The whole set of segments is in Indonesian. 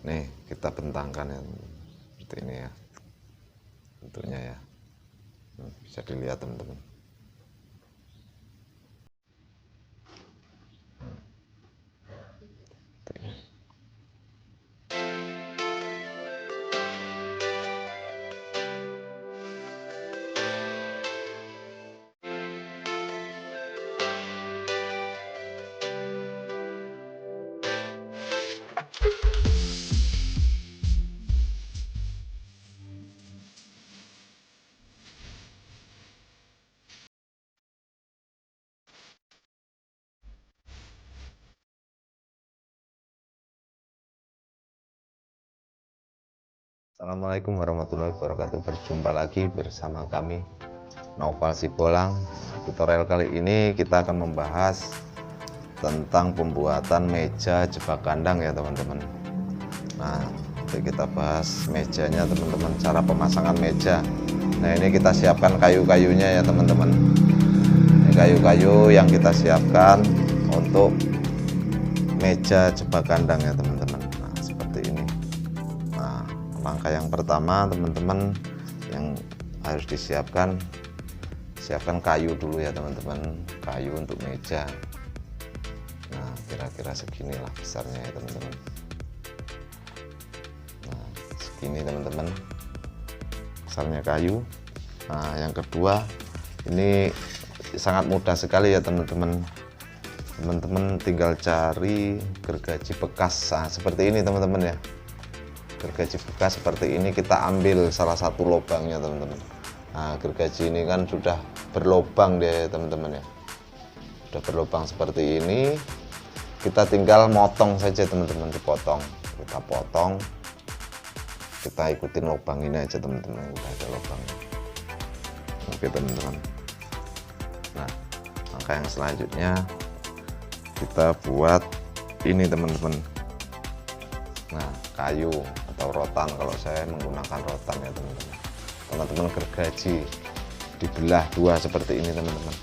Nih kita bentangkan ya seperti ini ya bentuknya ya. Bisa dilihat teman-teman. Assalamualaikum warahmatullahi wabarakatuh. Berjumpa lagi bersama kami Noval Sibolang. Tutorial kali ini kita akan membahas tentang pembuatan meja jebak kandang ya teman-teman. Nah, nanti kita bahas mejanya teman-teman, cara pemasangan meja. Nah, ini kita siapkan kayu-kayunya ya teman-teman. Ini kayu-kayu yang kita siapkan untuk meja jebak kandang ya teman-teman. Nah, seperti ini. Nah, langkah yang pertama teman-teman yang harus disiapkan, siapkan kayu dulu ya teman-teman, kayu untuk meja. Nah, kira-kira seginilah besarnya ya teman-teman. Nah, segini teman-teman besarnya kayu. Nah, yang kedua ini sangat mudah sekali ya teman-teman. Teman-teman tinggal cari gergaji bekas. Nah, seperti ini teman-teman ya. Gergaji bekas seperti ini, kita ambil salah satu lubangnya teman-teman. Nah, gergaji ini kan sudah berlubang dia ya teman-teman ya. Sudah berlubang seperti ini, kita tinggal motong saja teman-teman, dipotong. Kita potong, kita ikutin lubang ini aja teman-teman, udah ada lubangnya. Oke teman-teman. Nah, langkah yang selanjutnya kita buat ini teman-teman. Nah, kayu atau rotan, kalau saya menggunakan rotan ya teman-teman. Teman-teman gergaji dibelah dua seperti ini teman-teman.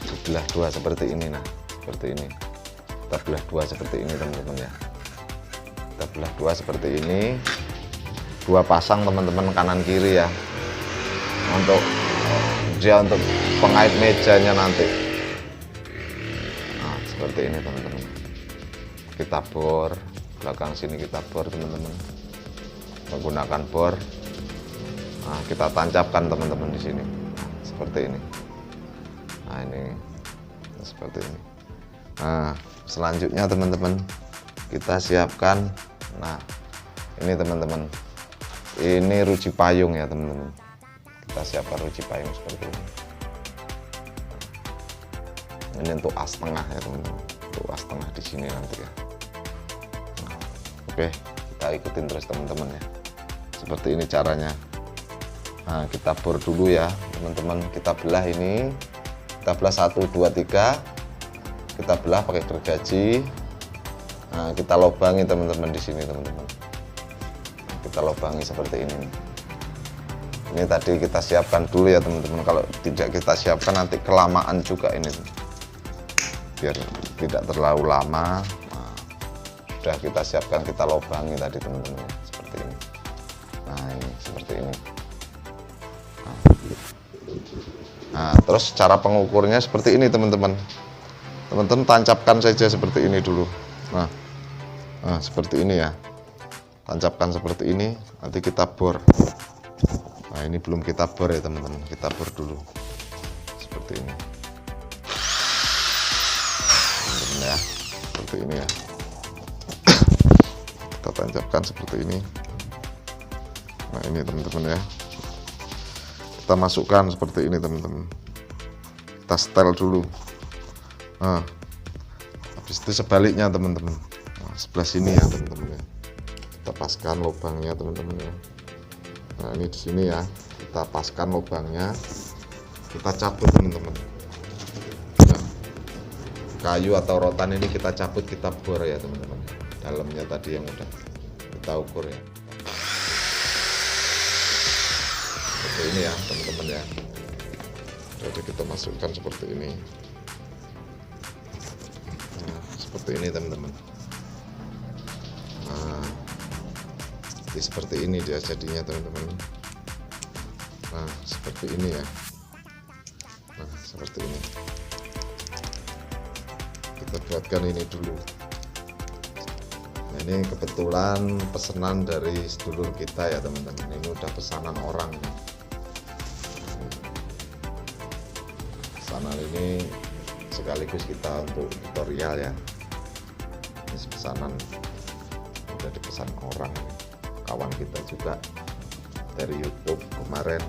Dibelah dua seperti ini. Nah, seperti ini. Kita belah dua seperti ini teman-teman ya. Kita belah dua seperti ini. Dua pasang teman-teman, kanan kiri ya. Untuk pengait mejanya nanti. Nah, seperti ini teman-teman. Kita bor belakang sini, kita bor teman-teman, menggunakan bor. Nah, kita tancapkan teman-teman di sini. Nah, seperti ini. Nah, ini seperti ini. Nah, selanjutnya teman-teman kita siapkan. Nah, ini teman-teman, ini ruji payung ya teman-teman. Kita siapkan ruji payung seperti ini. Ini untuk as tengah ya teman-teman, untuk as tengah di sini nanti ya. Nah, oke, kita ikutin terus teman-teman ya. Seperti ini caranya. Nah, kita bor dulu ya teman-teman. Kita belah ini, kita belah 1, 2, 3. Kita belah pakai gergaji. Nah, kita lobangi teman-teman di sini teman-teman. Kita lobangi seperti ini. Ini tadi kita siapkan dulu ya teman-teman. Kalau tidak kita siapkan nanti kelamaan juga ini, biar tidak terlalu lama. Nah, sudah kita siapkan, kita lobangi tadi teman-teman seperti ini. Nah, ini seperti ini. Nah, terus cara pengukurnya seperti ini teman-teman. Teman-teman tancapkan saja seperti ini dulu. Nah, seperti ini ya. Tancapkan seperti ini, nanti kita bor. Nah, ini belum kita bor ya teman-teman. Kita bor dulu. Seperti ini. Teman-teman ya. Seperti ini ya. Kita tancapkan seperti ini. Nah, ini teman-teman ya. Kita masukkan seperti ini teman-teman. Kita setel dulu. Nah, habis itu sebaliknya teman-teman. Nah, sebelah sini ya teman-teman ya. Kita paskan lubangnya teman-teman ya. Nah, ini di sini ya. Kita paskan lubangnya. Kita cabut teman-teman. Nah, kayu atau rotan ini kita cabut, kita bor ya teman-teman. Dalamnya tadi yang udah kita ukur ya. Seperti ini ya teman-teman ya. Jadi kita masukkan seperti ini. Nah, seperti ini teman-teman. Nah, nanti seperti ini dia jadinya teman-teman. Nah seperti ini ya, nah seperti ini kita buatkan ini dulu. Nah, ini kebetulan pesanan dari sedulur kita ya teman-teman, ini udah pesanan orang. Pesanan ini sekaligus kita untuk tutorial ya, ini pesanan udah dipesan orang, kawan kita juga dari YouTube kemarin.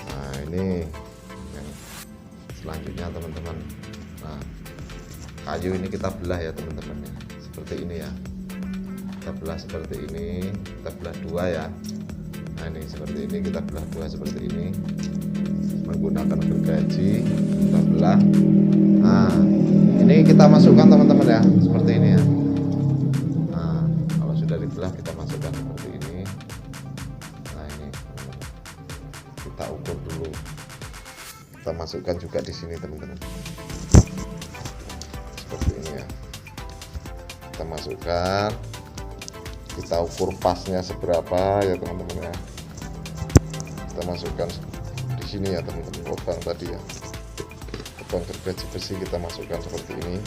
Nah ini yang selanjutnya teman-teman. Nah kayu ini kita belah ya teman-teman ya, seperti ini ya, kita belah seperti ini, kita belah dua ya. Nah ini seperti ini, kita belah dua seperti ini menggunakan gergaji, kita belah. Nah ini kita masukkan teman-teman ya, seperti ini ya. Nah kalau sudah dibelah kita masukkan seperti ini. Nah ini kita ukur dulu, kita masukkan juga di sini teman-teman, seperti ini ya. Kita masukkan, kita ukur pasnya seberapa ya teman-teman ya. Kita masukkan di sini ya teman-teman, lubang tadi ya, lubang gergaji besi kita masukkan seperti ini.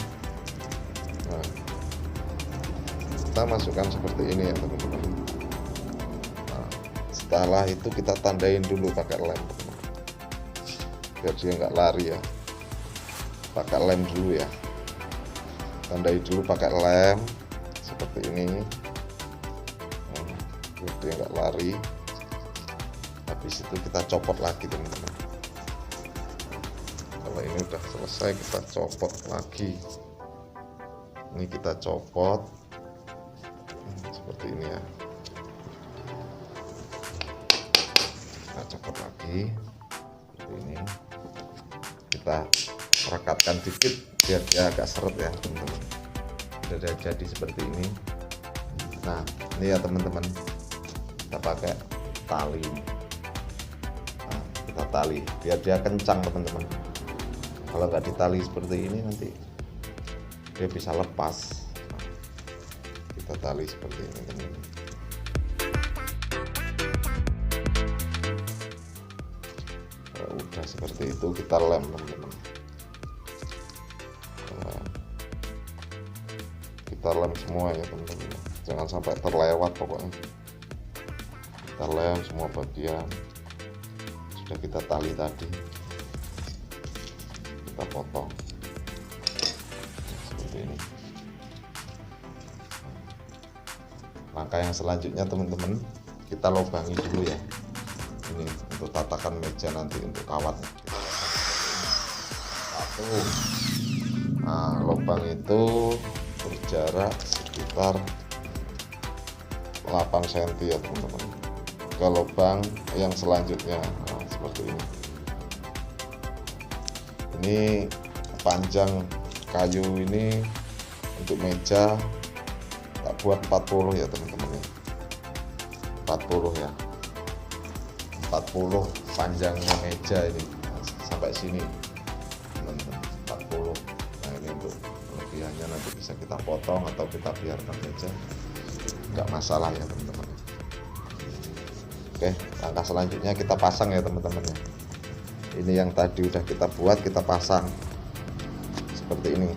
Nah kita masukkan seperti ini ya teman-teman. Nah, setelah itu kita tandain dulu pakai lem teman-teman, biar dia nggak lari ya, pakai lem dulu ya, tandai dulu pakai lem seperti ini. Biar dia nggak lari. Habis itu kita copot lagi teman-teman. Kalau ini udah selesai kita copot lagi. Ini kita copot seperti ini ya, kita copot lagi seperti ini. Kita rekatkan dikit biar dia agak seret ya teman-teman. Sudah jadi seperti ini. Nah ini ya teman-teman, kita pakai tali. Nah, kita tali biar dia kencang teman-teman. Kalau nggak ditali seperti ini nanti dia bisa lepas. Nah, kita tali seperti ini teman-teman. Kalau udah seperti itu kita lem teman-teman. Kita lem semua ya teman-teman, jangan sampai terlewat pokoknya. Kita lem semua bagian, sudah kita tali tadi, kita potong seperti ini. Langkah yang selanjutnya teman-teman, kita lubangi dulu ya, ini untuk tatakan meja nanti untuk kawatnya. Satu, nah lubang itu berjarak sekitar 8 cm ya teman-teman ke lubang yang selanjutnya. Nah, seperti ini panjang kayu ini untuk meja tak buat 40 ya teman-teman ya, 40 ya, 40 panjangnya meja ini sampai sini teman-teman, 40. Nah ini untuk kelebihannya nanti bisa kita potong atau kita biarkan saja, nggak masalah ya teman-teman. Oke, langkah selanjutnya kita pasang ya teman-teman ya. Ini yang tadi udah kita buat, kita pasang seperti ini.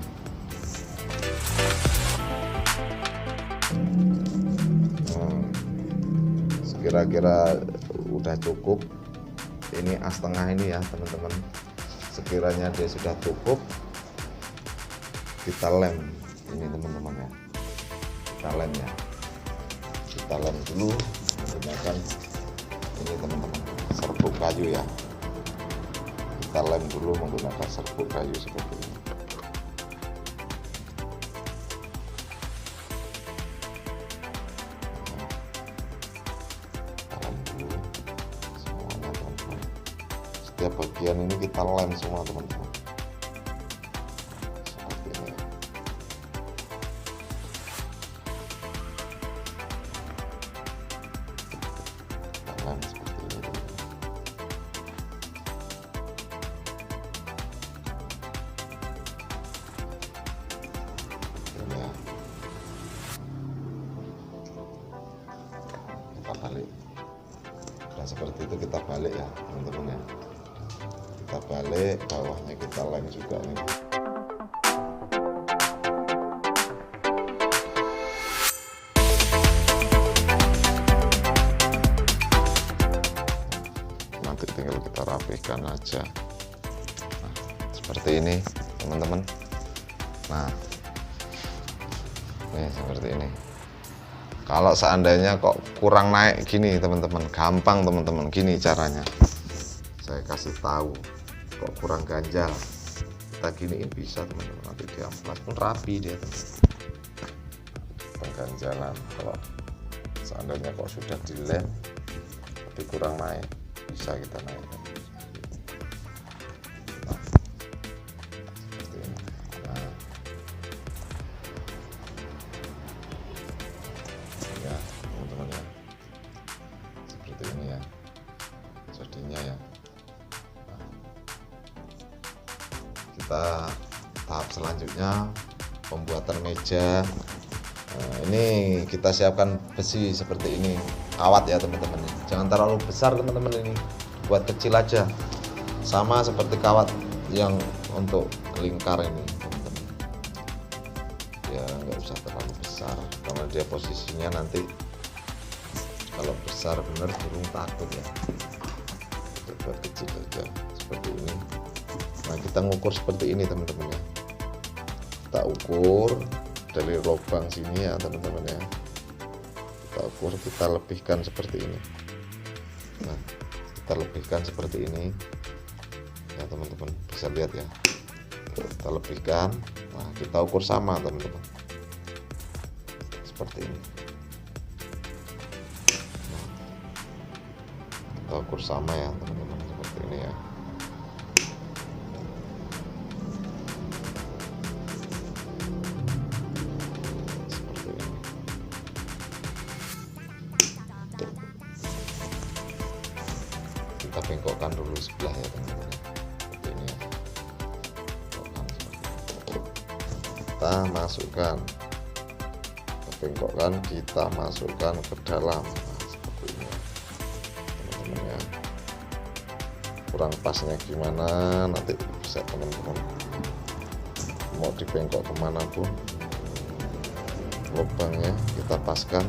Sekira-kira udah cukup. Ini as tengah ini ya teman-teman, sekiranya dia sudah cukup kita lem ini teman-teman ya, kita lem ya, kita lem dulu menggunakan ini teman-teman, serbuk kayu ya. Kita lem dulu menggunakan serbuk kayu seperti ini. Kita lem dulu semuanya teman-teman. Setiap bagian ini kita lem semua teman-teman. Seperti ini. Kita lem seperti ini teman-teman. balik. Nah seperti itu kita balik ya teman-teman ya, kita balik, bawahnya kita lem juga nih. Nanti tinggal kita rapihkan aja. Nah, seperti ini teman-teman. Nah ini seperti ini. Kalau seandainya kok kurang naik gini teman-teman, gampang teman-teman, gini caranya. Saya kasih tahu, kok kurang ganjal, kita giniin bisa teman-teman, nanti diamplas pun rapi dia teman-teman. Pengganjalan kalau seandainya kok sudah dilem tapi kurang naik, bisa kita naikkan. Nah, seperti ini. Nah, ya teman-teman ya, seperti ini ya jadinya ya. Nah, kita tahap selanjutnya pembuatan meja. Nah, ini kita siapkan besi seperti ini, kawat ya teman-teman, jangan terlalu besar teman-teman, ini buat kecil aja, sama seperti kawat yang untuk lingkar ini teman-teman ya, nggak usah terlalu besar karena dia posisinya nanti kalau besar bener burung takut ya. Kita buat kecil aja seperti ini. Nah kita ngukur seperti ini teman-teman ya, kita ukur dari lubang sini ya teman-teman ya, kita ukur, kita lebihkan seperti ini. Nah kita lebihkan seperti ini ya teman-teman, bisa lihat ya, kita lebihkan. Nah kita ukur sama teman-teman seperti ini. Nah, kita ukur sama ya teman-teman seperti ini ya. Kita bengkokkan dulu sebelah ya teman-teman, seperti ini ya. Bengkokkan seperti ini. Kita masukkan, kita bengkokkan, kita masukkan ke dalam. Nah, seperti ini ya teman-teman ya. Kurang pasnya gimana nanti bisa teman-teman mau dibengkok kemana pun lubangnya kita paskan.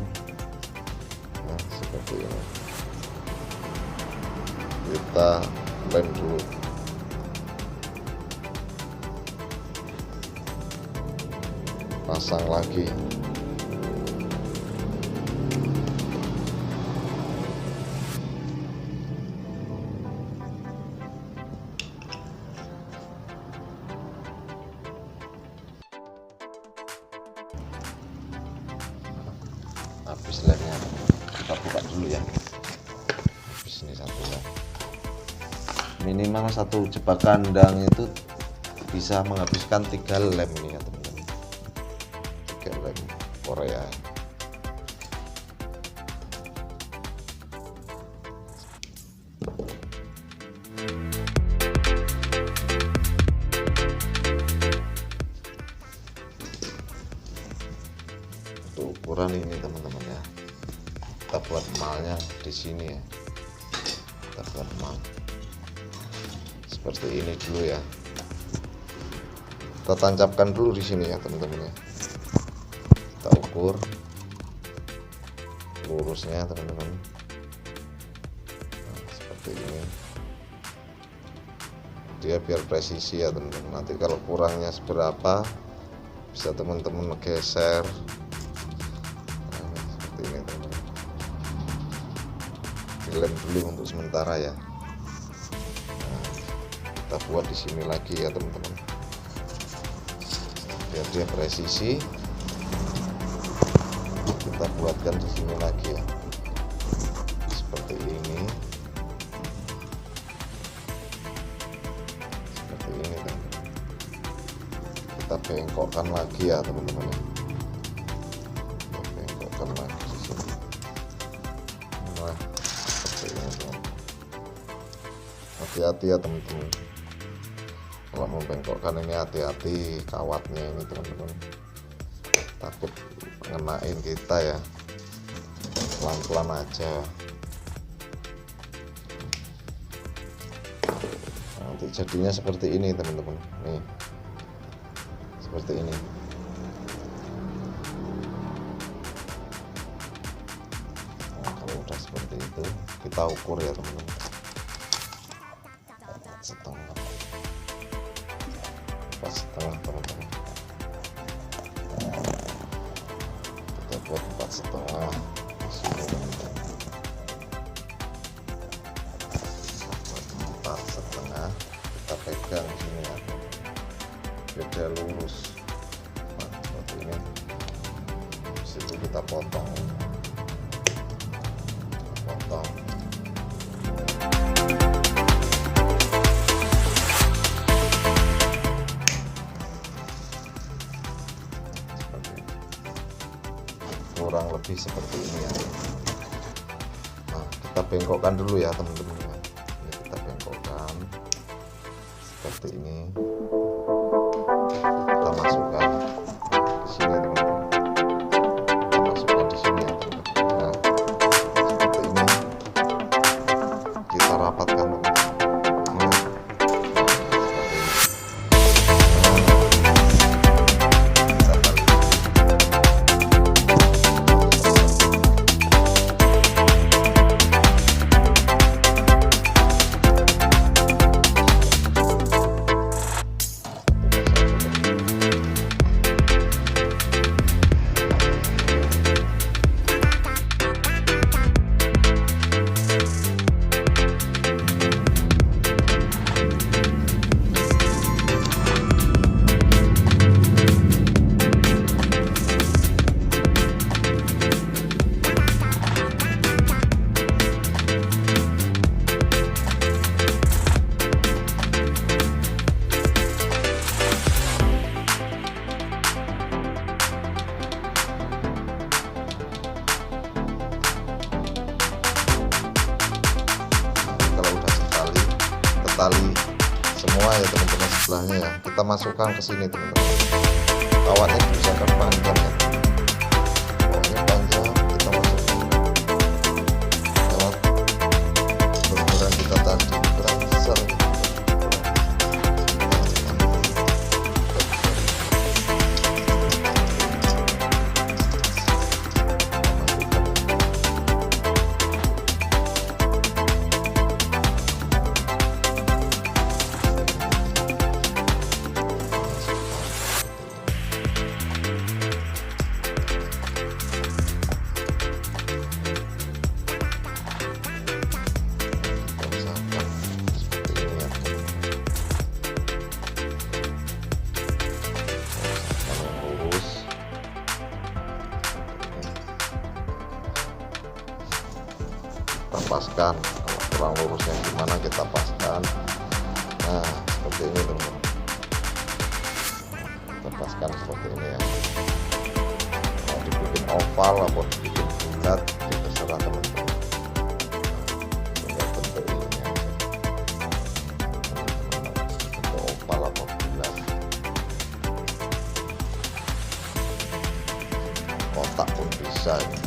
Nah seperti ini, kita lem dulu. Pasang lagi. Habis lemnya kita buka dulu ya. Habis ini satu ya. Minimal satu jebak kandang itu bisa menghabiskan 3 lem ini ya teman-teman, 3 lem Korea. Untuk ukuran ini teman-teman ya, kita buat emalnya di sini ya, kita buat emal seperti ini dulu ya. Kita tancapkan dulu di sini ya teman-teman ya. Kita ukur lurusnya teman-teman. Nah, seperti ini. Dia biar presisi ya teman-teman. Nanti kalau kurangnya seberapa bisa teman-teman geser. Nah, seperti ini teman-teman. Dilem dulu untuk sementara ya. Kita buat di sini lagi ya teman-teman, biar dia presisi. Kita buatkan di sini lagi ya, seperti ini, seperti ini teman-teman. Kita bengkokkan lagi ya teman-teman, kita bengkokkan lagi di sini. Nah seperti ini teman-teman. Hati-hati ya teman-teman, kalau membengkokkan ini hati-hati kawatnya ini teman-teman, takut ngenain kita ya. pelan-pelan aja. Nanti jadinya seperti ini teman-teman, nih seperti ini. Nah, kalau udah seperti itu kita ukur ya teman-teman, 4,5, 4,5 teman-teman. Kita buat 4,5 sini teman-teman. 4,5 kita pegang sini ya, beda lurus. Nah, seperti ini. Situ kita potong. Kurang lebih seperti ini ya. Nah, kita bengkokkan dulu ya teman-teman. Ini kita bengkokkan seperti ini. Kita masukkan di sini teman-teman. Kita masukkan di sini ya teman-teman. Nah, seperti ini. Kita rapatkan teman-teman. Tali semua ya teman-teman sebelahnya ya, kita masukkan ke sini teman-teman. Kawatnya diusahakan panjang ya, kawatnya panjang, kita masukkan lewat benturan kita tadi, berat besar ya. Kita paskan, kalau kurang lurusnya gimana kita paskan. Nah seperti ini teman-teman, kita paskan seperti ini ya. Mau dibikin oval atau dibikin bulat terserah teman-teman, tinggal bentuk ini aja, bentuk oval atau bulat, kotak pun bisa ya.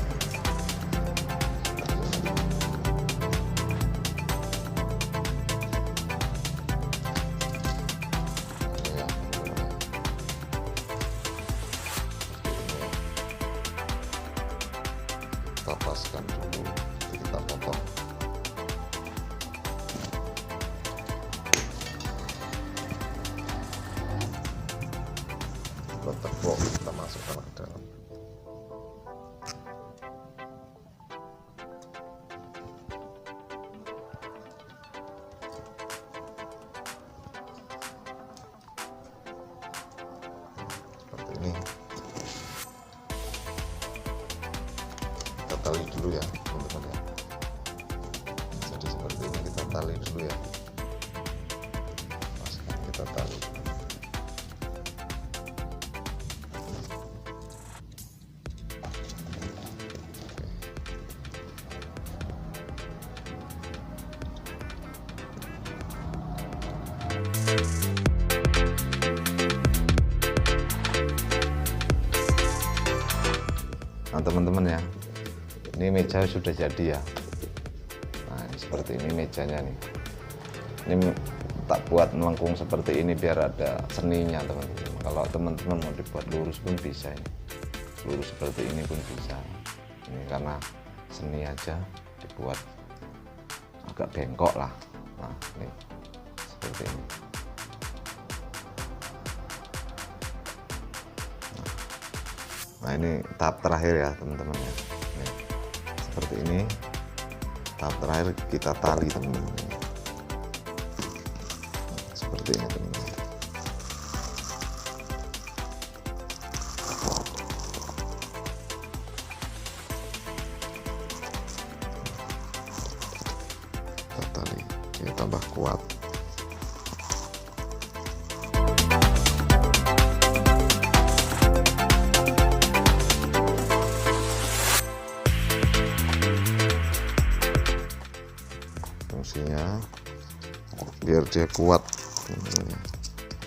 Kita paskan dulu, kita potong. Kita teguk, kita masukkan ke dalam. Seperti ini. Kita tali dulu ya teman-teman ya. Jadi seperti ini kita tali dulu ya. Masukkan, kita tali. Nah teman-teman ya, Ini meja sudah jadi ya. Nah ini seperti ini mejanya nih. Ini tak buat melengkung seperti ini biar ada seninya teman-teman. Kalau teman-teman mau dibuat lurus pun bisa ini. Lurus seperti ini pun bisa. Ini karena seni aja dibuat agak bengkok lah. Nah ini seperti ini. Nah ini tahap terakhir ya teman-teman ya. Nih, seperti ini tahap terakhir kita tali teman-teman. Seperti ini teman-teman. Kita tali, kita tambah kuat. Fungsinya biar dia kuat,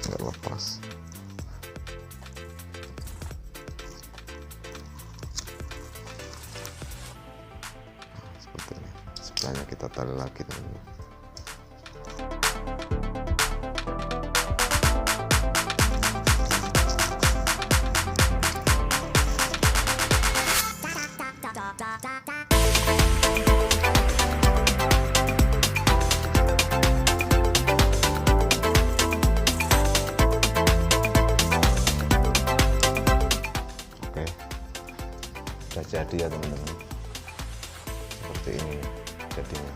nggak lepas. Seperti ini. Sebelahnya kita tali lagi teman-teman. Sudah jadi ya teman-teman, seperti ini jadinya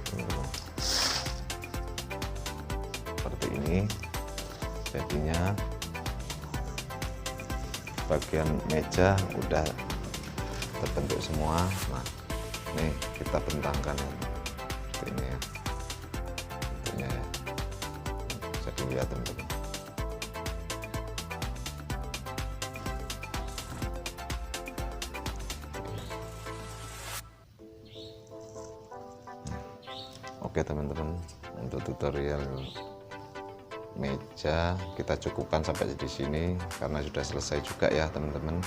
teman-teman. Seperti ini jadinya, bagian meja udah terbentuk semua. Nah ini kita bentangkan seperti ini ya, bentuknya ya, jadi lihat teman-teman. Oke teman-teman, untuk tutorial meja kita cukupkan sampai di sini karena sudah selesai juga ya teman-teman.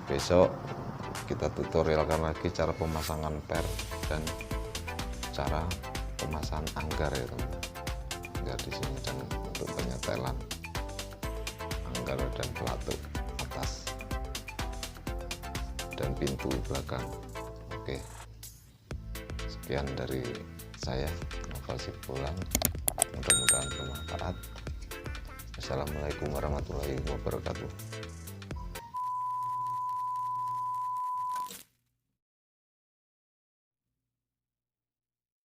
Besok kita tutorialkan lagi cara pemasangan per dan cara pemasangan anggar ya teman-teman. Anggar di sini dan untuk penyetelan anggar dan pelatuk atas dan pintu belakang. Oke, sekian dari saya, Novel Sibulan. Mudah-mudahan bermanfaat. Assalamualaikum warahmatullahi wabarakatuh.